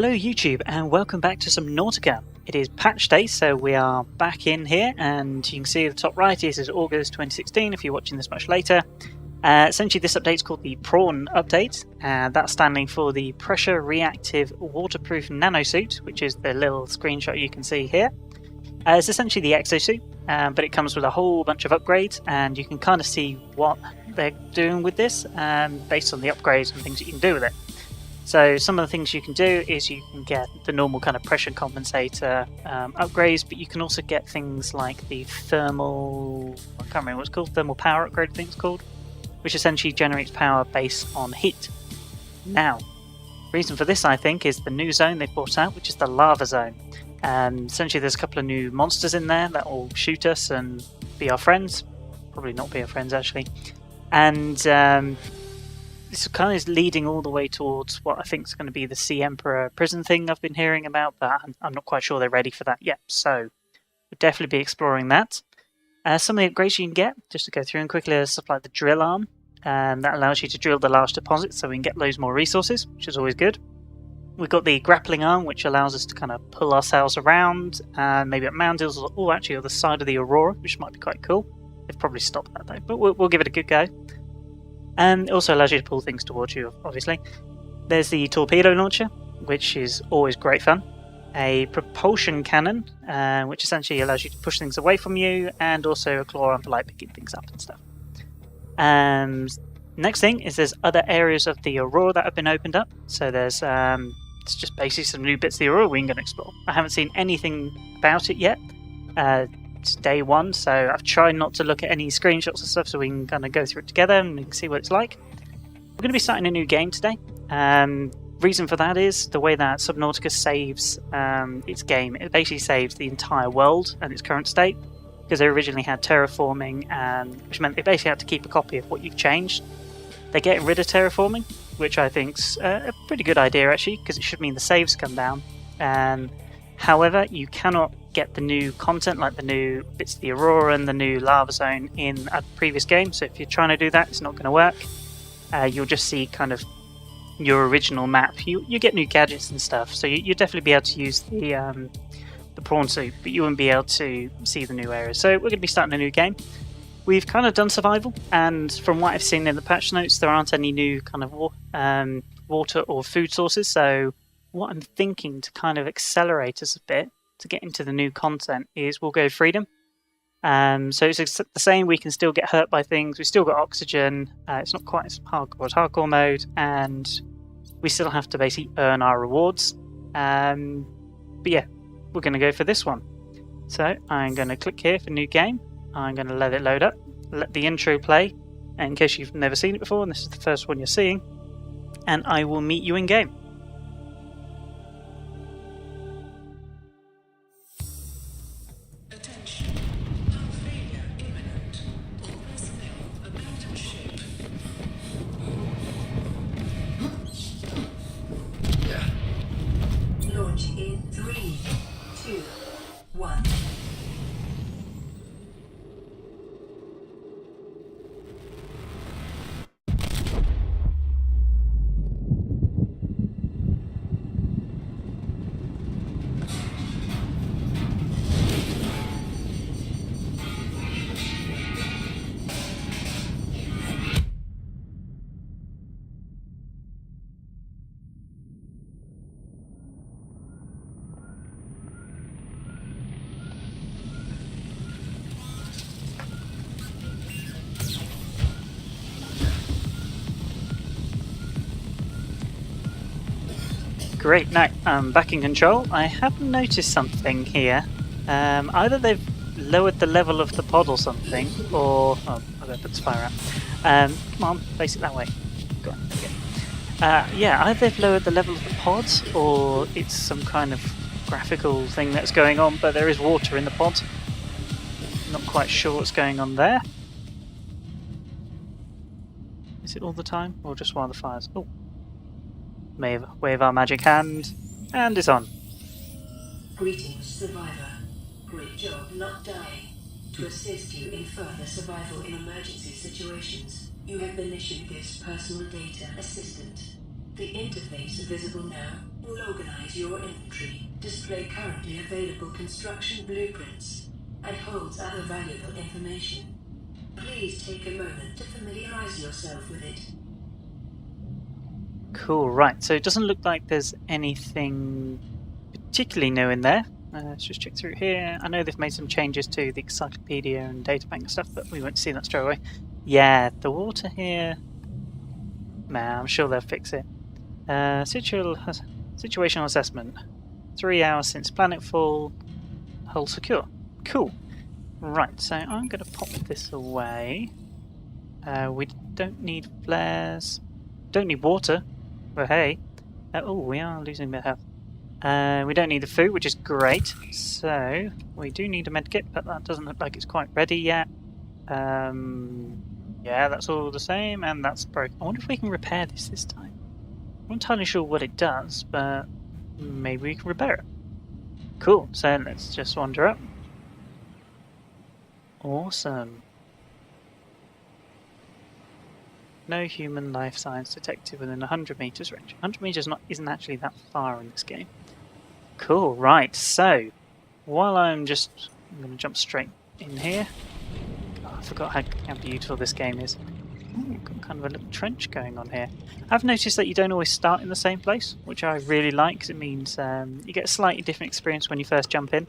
Hello YouTube and welcome back to Subnautica. It is patch day, so we are back in here, and you can see at the top right it is August 2016 if you're watching this much later. Essentially this update is called the PRAWN update, and that's standing for the Pressure Reactive Waterproof Nanosuit, which is the little screenshot you can see here. It's essentially the exosuit, but it comes with a whole bunch of upgrades, and you can kind of see what they're doing with this based on the upgrades and things you can do with it. So some of the things you can do is you can get the normal kind of pressure compensator upgrades, but you can also get things like the thermal, I can't remember what it's called, thermal power upgrade I think it's called, which essentially generates power based on heat. Now, reason for this I think is the new zone they've brought out, which is the lava zone. Essentially there's a couple of new monsters in there that will shoot us and be our friends, probably not be our friends actually, and this kind of is leading all the way towards what I think is going to be the Sea Emperor prison thing I've been hearing about, but I'm not quite sure they're ready for that yet, so we'll definitely be exploring that. Some of the upgrades you can get, just to go through and quickly, is stuff like the drill arm, that allows you to drill the large deposits so we can get loads more resources, which is always good. We've got the grappling arm, which allows us to kind of pull ourselves around, maybe at mountains, or actually on the side of the Aurora, which might be quite cool. They've probably stopped that though, but we'll give it a good go. And it also allows you to pull things towards you, obviously. There's the torpedo launcher, which is always great fun. A propulsion cannon, which essentially allows you to push things away from you, and also a claw arm for like picking things up and stuff. Next thing is there's other areas of the Aurora that have been opened up. So there's it's just basically some new bits of the Aurora we can go and explore. I haven't seen anything about it yet. It's day one, so I've tried not to look at any screenshots and stuff so we can kind of go through it together and we can see what it's like. We're going to be starting a new game today. Reason for that is the way that Subnautica saves its game. It basically saves the entire world and its current state, because they originally had terraforming, which meant they basically had to keep a copy of what you've changed. They're getting rid of terraforming, which I think's a pretty good idea actually, because it should mean the saves come down. However, you cannot get the new content, like the new bits of the Aurora and the new lava zone, in a previous game. So if you're trying to do that, it's not going to work. You'll just see kind of your original map. You get new gadgets and stuff, so you'll definitely be able to use the prawn suit, but you won't be able to see the new areas. So we're going to be starting a new game. We've kind of done survival, and from what I've seen in the patch notes, there aren't any new kind of water or food sources. So what I'm thinking to kind of accelerate us a bit to get into the new content is we'll go freedom. So it's the same, we can still get hurt by things, we've still got oxygen, it's not quite as hardcore as hardcore mode, and we still have to basically earn our rewards. But yeah, we're going to go for this one. So I'm going to click here for new game, I'm going to let it load up, let the intro play, in case you've never seen it before and this is the first one you're seeing, and I will meet you in game. In 3, 2, 1. Great, now I'm back in control. I have noticed something here. Either they've lowered the level of the pod or something, or... oh, I'm going to put the fire out. Come on, face it that way. Go on, there we go. Yeah, either they've lowered the level of the pod, or it's some kind of graphical thing that's going on, but there is water in the pod. Not quite sure what's going on there. Is it all the time, or just while the fire's... oh. Wave our magic hand, and it's on. Greetings, survivor. Great job not dying. To assist you in further survival in emergency situations, you have been issued this personal data assistant. The interface visible now will organize your inventory, display currently available construction blueprints, and holds other valuable information. Please take a moment to familiarize yourself with it. Cool, right. So it doesn't look like there's anything particularly new in there. Let's just check through here. I know they've made some changes to the encyclopedia and databank and stuff, but we won't see that straight away. Yeah, the water here... Man, I'm sure they'll fix it. Situational assessment. 3 hours since planetfall. Hull secure. Cool. Right, so I'm going to pop this away. We don't need flares. Don't need water. Well, hey. Oh, we are losing a bit of health. We don't need the food, which is great. So, we do need a medkit, but that doesn't look like it's quite ready yet. Yeah, that's all the same, and that's broken. I wonder if we can repair this time. I'm not entirely sure what it does, but maybe we can repair it. Cool, so let's just wander up. Awesome. No human life signs detected within 100 meters range. 100 meters isn't actually that far in this game. Cool, right, so while I'm going to jump straight in here. Oh, I forgot how beautiful this game is. Ooh, got kind of a little trench going on here. I've noticed that you don't always start in the same place, which I really like because it means you get a slightly different experience when you first jump in.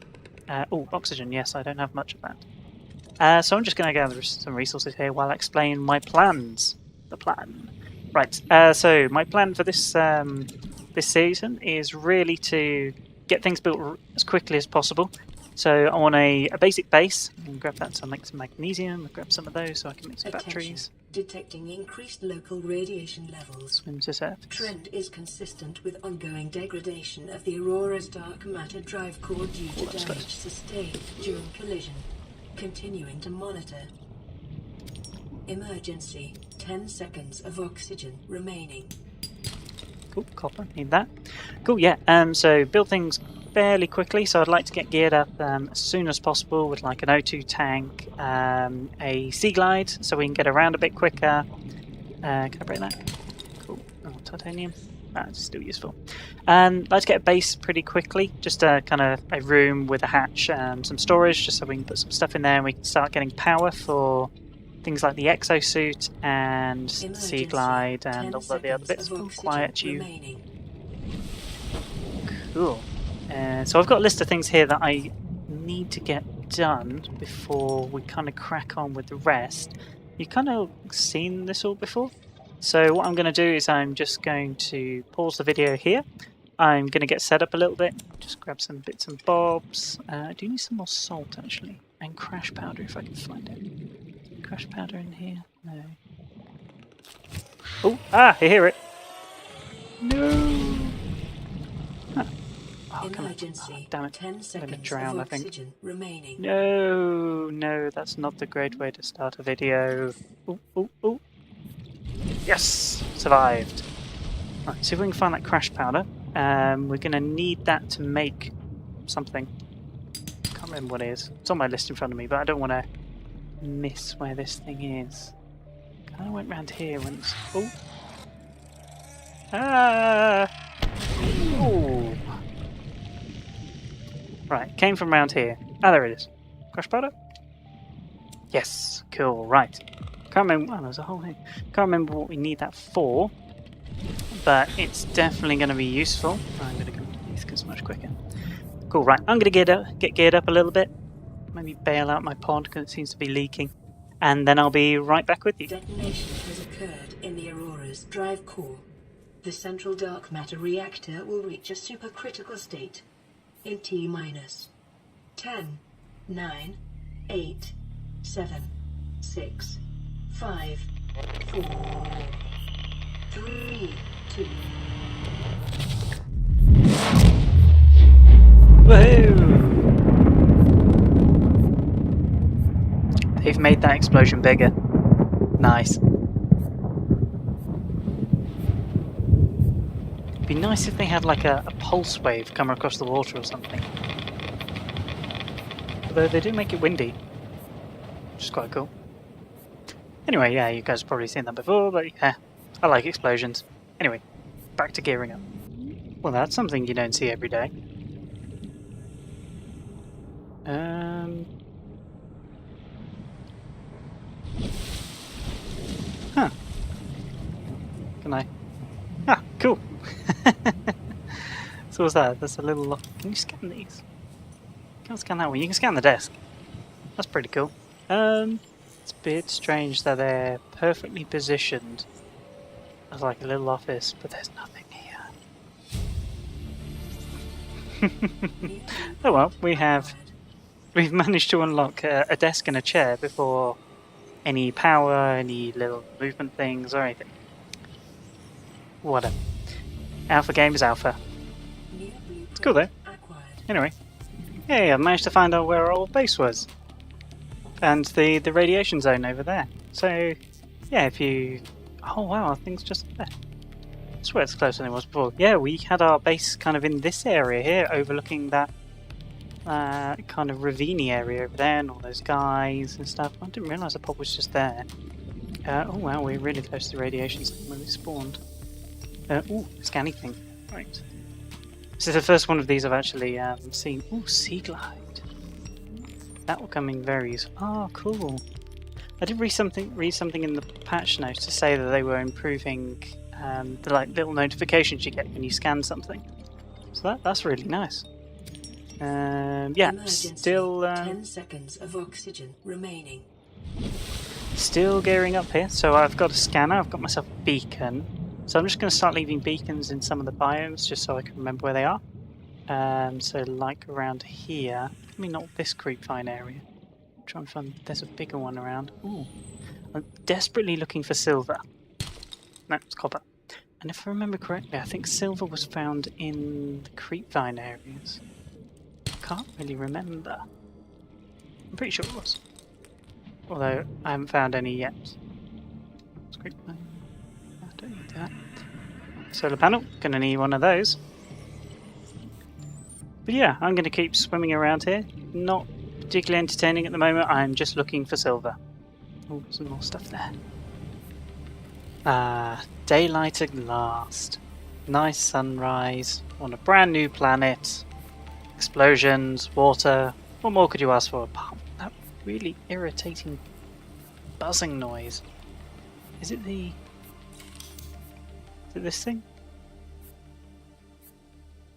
Oh, oxygen, yes, I don't have much of that. So I'm just going to gather some resources here while I explain my plans. The plan. Right, so my plan for this this season is really to get things built as quickly as possible. So I want a basic base. I'm going to grab that to make some magnesium. I'll grab some of those so I can make some batteries. Detecting increased local radiation levels. Swim to surface. Trend is consistent with ongoing degradation of the Aurora's dark matter drive core due to damage sustained during collision. Continuing to monitor. Emergency. 10 seconds of oxygen remaining. Cool, copper, need that. Cool, yeah, so build things fairly quickly, so I'd like to get geared up as soon as possible with like an O2 tank, a sea glide, so we can get around a bit quicker. Can I break that? Cool, oh, titanium, that's still useful. I'd like to get a base pretty quickly, just kind of a room with a hatch and some storage, just so we can put some stuff in there and we can start getting power for things like the exosuit and sea glide and all of the other bits. Quiet you. Cool. So I've got a list of things here that I need to get done before we kind of crack on with the rest. You've kind of seen this all before. So what I'm going to do is I'm just going to pause the video here. I'm going to get set up a little bit. Just grab some bits and bobs. I do need some more salt actually. And crash powder if I can find it. Crash powder in here? No. Oh, I hear it. No. Huh. Oh, Emergency. Oh, damn it. 10 seconds I'm gonna drown, of I think. oxygen remaining. No, that's not the great way to start a video. Oh. Yes, survived. Right, see if we can find that crash powder. We're gonna need that to make something. Can't remember what it is. It's on my list in front of me, but I don't want to miss where this thing is. Kind of went round here once. Oh. Ah. Oh. Right, came from round here. Ah, there it is. Crash powder? Yes, cool, right. Can't remember, oh, there's a whole thing. Can't remember what we need that for, but it's definitely going to be useful. I'm going to go to these because it's much quicker. Cool, right, I'm going to get geared up a little bit. Maybe bail out my pod because it seems to be leaking. And then I'll be right back with you. Detonation has occurred in the Aurora's drive core. The central dark matter reactor will reach a supercritical state in T-minus 10, 9, 8, 7, 6, 5, 4, 3, 2. Woohoo! They've made that explosion bigger. Nice. It'd be nice if they had like a pulse wave come across the water or something. Although they do make it windy, which is quite cool. Anyway, yeah, you guys have probably seen that before, but yeah, I like explosions. Anyway, back to gearing up. Well, that's something you don't see every day. Huh. Can I? Ah, cool. So what's that? That's a little lock. Can you scan these? Can't scan that one. You can scan the desk. That's pretty cool. It's a bit strange that they're perfectly positioned as like a little office, but there's nothing here. Oh well, we've managed to unlock a desk and a chair before any power, any little movement things or anything. Whatever. Alpha game is alpha. It's cool though. Anyway, hey, I managed to find out where our old base was. And the radiation zone over there. So, yeah, if you... Oh wow, things just there. I swear it's closer than it was before. Yeah, we had our base kind of in this area here, overlooking that kind of ravine area over there and all those guys and stuff. I didn't realise the pod was just there. Oh wow, we're really close to the radiation zone when we spawned. Ooh, scanning thing. Right. This is the first one of these I've actually seen. Ooh, Sea Glide. That will come in very useful. Oh, cool. I did read something in the patch notes to say that they were improving the like little notifications you get when you scan something. So that's really nice. Yeah, Emergency. still 10 seconds of oxygen remaining. Still gearing up here. So I've got a scanner. I've got myself a beacon. So I'm just going to start leaving beacons in some of the biomes just so I can remember where they are. So like around here. I mean, not this creepvine area. I'm trying to find. There's a bigger one around. Ooh, I'm desperately looking for silver. No, it's copper. And if I remember correctly, I think silver was found in the creepvine areas. Can't really remember. I'm pretty sure it was. Although I haven't found any yet. It's creepvine. I don't need that. Solar panel. Gonna need one of those. But yeah, I'm going to keep swimming around here. Not particularly entertaining at the moment. I'm just looking for silver. Oh, some more stuff there. Daylight at last. Nice sunrise on a brand new planet. Explosions, water. What more could you ask for apart from that really irritating buzzing noise? Is it this thing?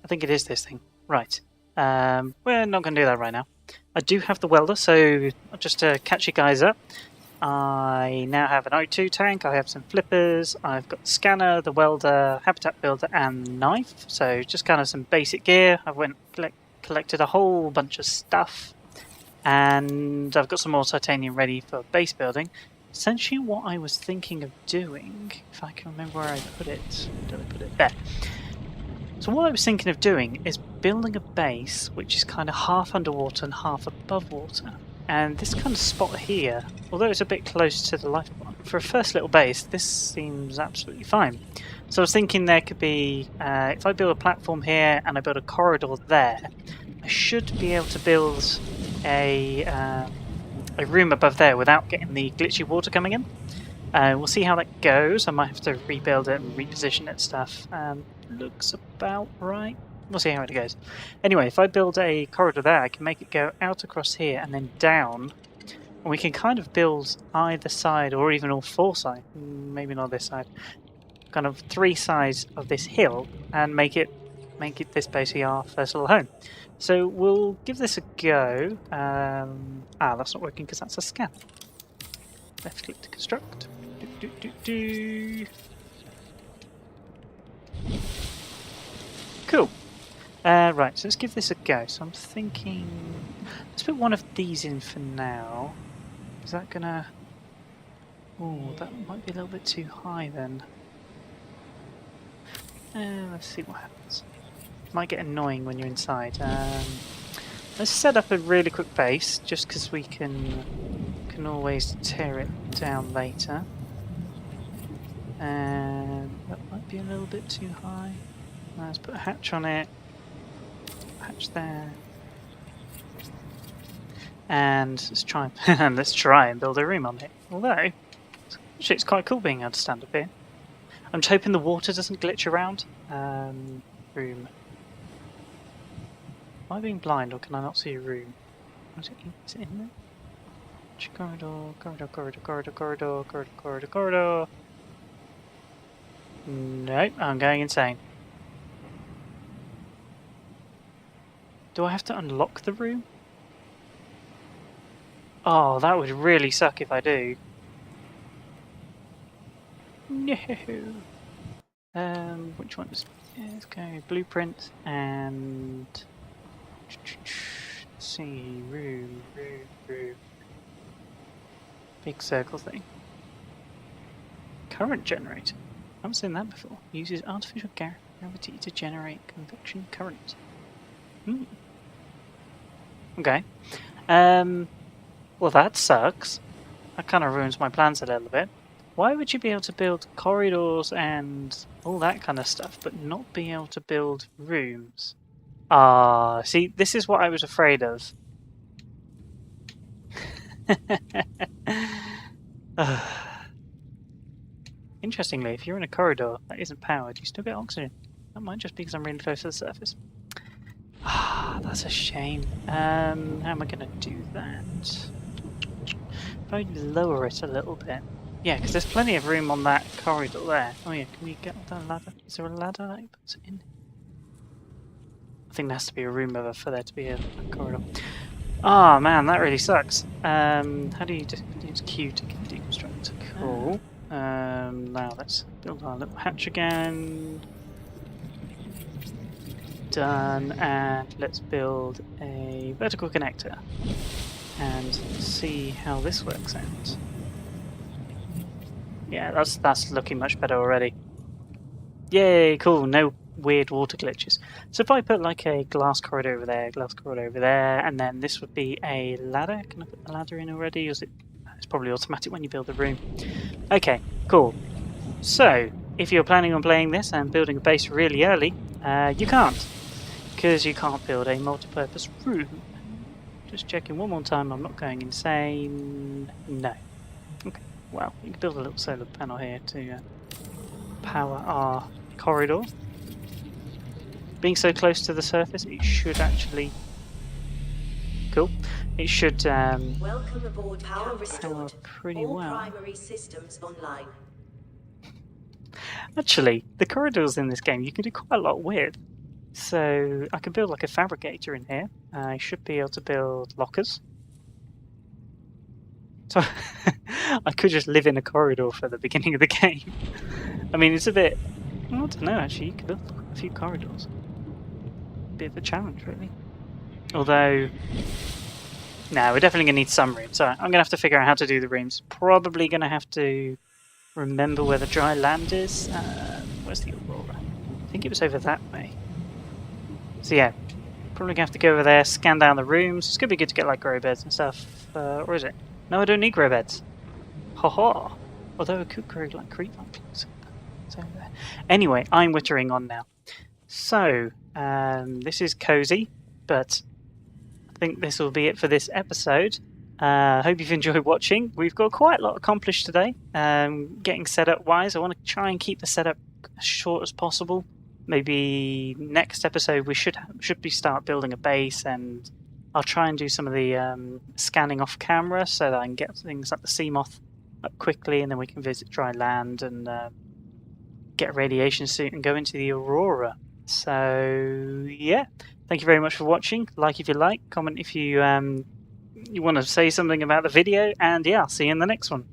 I think it is this thing. Right. We're not going to do that right now. I do have the welder, so just to catch you guys up, I now have an O2 tank, I have some flippers, I've got the scanner, the welder, habitat builder, and knife. So just kind of some basic gear. I went collected a whole bunch of stuff, and I've got some more titanium ready for base building. Essentially what I was thinking of doing, if I can remember where I put it, did I put it there? So what I was thinking of doing is building a base which is kind of half underwater and half above water. And this kind of spot here, although it's a bit close to the life one, for a first little base, this seems absolutely fine. So I was thinking there could be, if I build a platform here and I build a corridor there, I should be able to build a room above there without getting the glitchy water coming in. We'll see how that goes. I might have to rebuild it and reposition it and stuff. Looks about right. We'll see how it goes. Anyway, if I build a corridor there, I can make it go out across here and then down. And we can kind of build either side or even all four sides. Maybe not this side. Kind of three sides of this hill and make it this basically our first little home. So we'll give this a go. That's not working because that's a scan. Left click to construct. Cool. Right, so let's give this a go. So I'm thinking... Let's put one of these in for now. Is that gonna... Oh, that might be a little bit too high then. Let's see what happens. It might get annoying when you're inside. Let's set up a really quick base, just because we can always tear it down later. And that might be a little bit too high. Let's put a hatch on it. Hatch there. And let's try and build a room on it. Although, actually it's quite cool being able to stand up here. I'm just hoping the water doesn't glitch around. Room. Am I being blind or can I not see a room? Is it in there? Corridor, corridor, corridor, corridor, corridor, corridor, corridor, corridor. Nope, I'm going insane. Do I have to unlock the room? Oh, that would really suck if I do. No. Which ones? Let's go blueprint and see room. Big circle thing. Current generator. I haven't seen that before. Uses artificial gravity to generate convection current. Okay. Well, that sucks. That kind of ruins my plans a little bit. Why would you be able to build corridors and all that kind of stuff, but not be able to build rooms? Ah, see, this is what I was afraid of. Interestingly, if you're in a corridor that isn't powered, you still get oxygen. That might just be because I'm really close to the surface. Ah, that's a shame. How am I going to do that? If I lower it a little bit. Yeah, because there's plenty of room on that corridor there. Oh yeah, can we get the ladder? Is there a ladder that puts it in? I think there has to be a room for there to be a corridor. Oh man, that really sucks. How do you use Q to deconstruct? Cool. Now let's build our little hatch again. Done, and let's build a vertical connector and see how this works out. Yeah, that's looking much better already. Yay, cool, no weird water glitches. So if I put like a glass corridor over there, and then this would be a ladder. Can I put the ladder in already? Or is it? It's probably automatic when you build the room. Okay, cool. So if you're planning on playing this and building a base really early, you can't. Because you can't build a multi-purpose room. Just checking one more time, I'm not going insane. No. Okay, well, you can build a little solar panel here to power our corridor. Being so close to the surface, it should actually... Cool. It should Welcome aboard. Power restored. pretty All well. primary systems online. Actually, the corridors in this game you can do quite a lot with. So I can build like a fabricator in here. I should be able to build lockers. So I could just live in a corridor for the beginning of the game. I mean, it's a bit... Well, I don't know, actually. You can build a few corridors. Bit of a challenge, really. Although... No, we're definitely going to need some rooms. So I'm going to have to figure out how to do the rooms. Probably going to have to remember where the dry land is. Where's the Aurora? I think it was over that way. So yeah, probably gonna have to go over there, scan down the rooms. It's gonna be good to get like grow beds and stuff. Or is it? No, I don't need grow beds. Ha. Although I could grow like creep pumpkins. It's over there. Anyway, I'm wittering on now. So this is cozy, but I think this will be it for this episode. Hope you've enjoyed watching. We've got quite a lot accomplished today. Getting setup wise, I want to try and keep the setup as short as possible. Maybe next episode we should start building a base, and I'll try and do some of the scanning off camera so that I can get things like the Seamoth up quickly, and then we can visit dry land and get a radiation suit and go into the Aurora. So yeah, thank you very much for watching. Like if you like, comment if you want to say something about the video, and yeah, I'll see you in the next one.